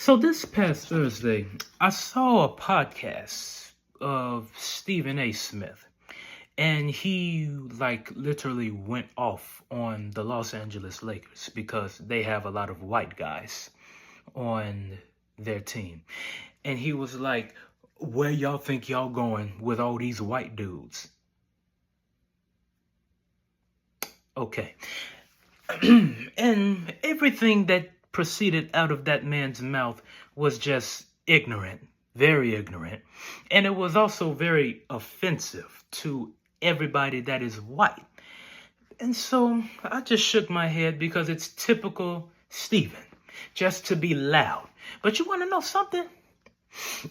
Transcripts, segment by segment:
So this past Thursday, I saw a podcast of Stephen A. Smith, and he literally went off on the Los Angeles Lakers because they have a lot of white guys on their team. And he was like, where y'all think y'all going with all these white dudes? Okay. And everything that proceeded out of that man's mouth was just ignorant, very ignorant. And it was also very offensive to everybody that is white. And so I just shook my head because it's typical Stephen, just to be loud. But you want to know something?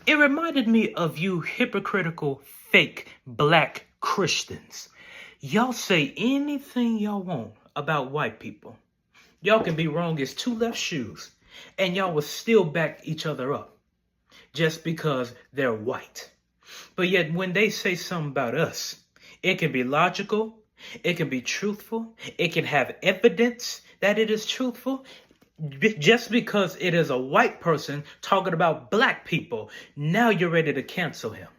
It reminded me of you hypocritical, fake, black Christians. Y'all say anything y'all want about white people. Y'all can be wrong as two left shoes, and y'all will still back each other up just because they're white. But yet when they say something about us, it can be logical, it can be truthful, it can have evidence that it is truthful. Just because it is a white person talking about black people, now you're ready to cancel him.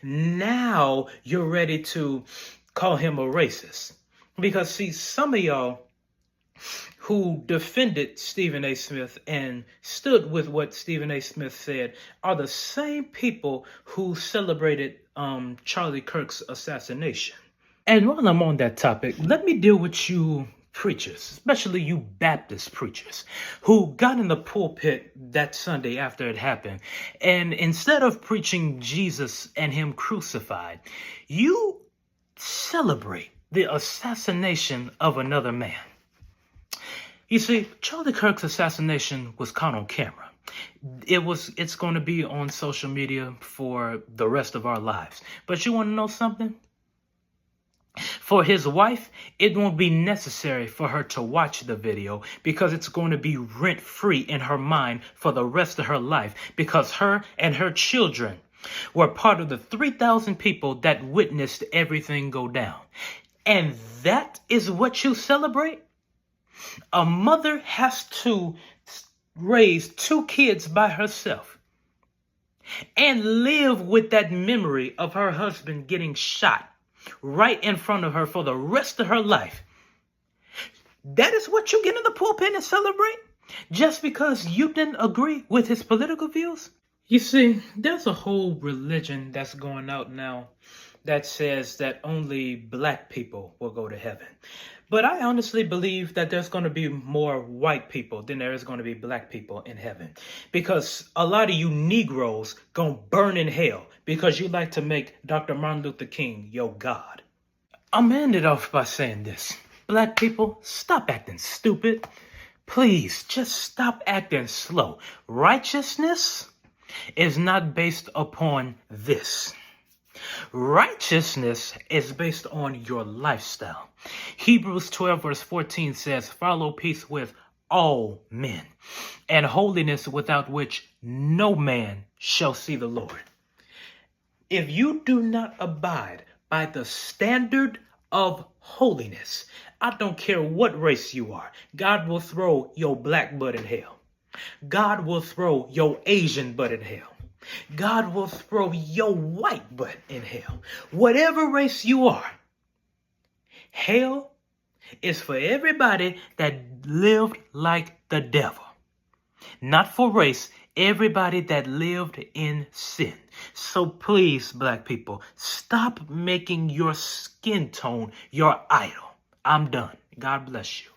Now you're ready to call him a racist. Because see, some of y'all who defended Stephen A. Smith and stood with what Stephen A. Smith said are the same people who celebrated Charlie Kirk's assassination. And while I'm on that topic, let me deal with you preachers, especially you Baptist preachers, who got in the pulpit that Sunday after it happened, and instead of preaching Jesus and him crucified, you celebrate the assassination of another man. You see, Charlie Kirk's assassination was caught on camera. It's going to be on social media for the rest of our lives. But you want to know something? For his wife, it won't be necessary for her to watch the video because it's going to be rent-free in her mind for the rest of her life because her and her children were part of the 3,000 people that witnessed everything go down. And that is what you celebrate? A mother has to raise 2 kids by herself and live with that memory of her husband getting shot right in front of her for the rest of her life. That is what you get in the pulpit and celebrate? Just because you didn't agree with his political views? You see, there's a whole religion that's going out now that says that only black people will go to heaven. But I honestly believe that there's going to be more white people than there is going to be black people in heaven. Because a lot of you Negroes going to burn in hell because you like to make Dr. Martin Luther King your God. I'm going to end it off by saying this. Black people, stop acting stupid. Please, just stop acting slow. Righteousness is not based upon this. Righteousness is based on your lifestyle. Hebrews 12 verse 14 says, follow peace with all men and holiness without which no man shall see the Lord. If you do not abide by the standard of holiness, I don't care what race you are, God will throw your black butt in hell. God will throw your Asian butt in hell. God will throw your white butt in hell. Whatever race you are, hell is for everybody that lived like the devil. Not for race, everybody that lived in sin. So please, black people, stop making your skin tone your idol. I'm done. God bless you.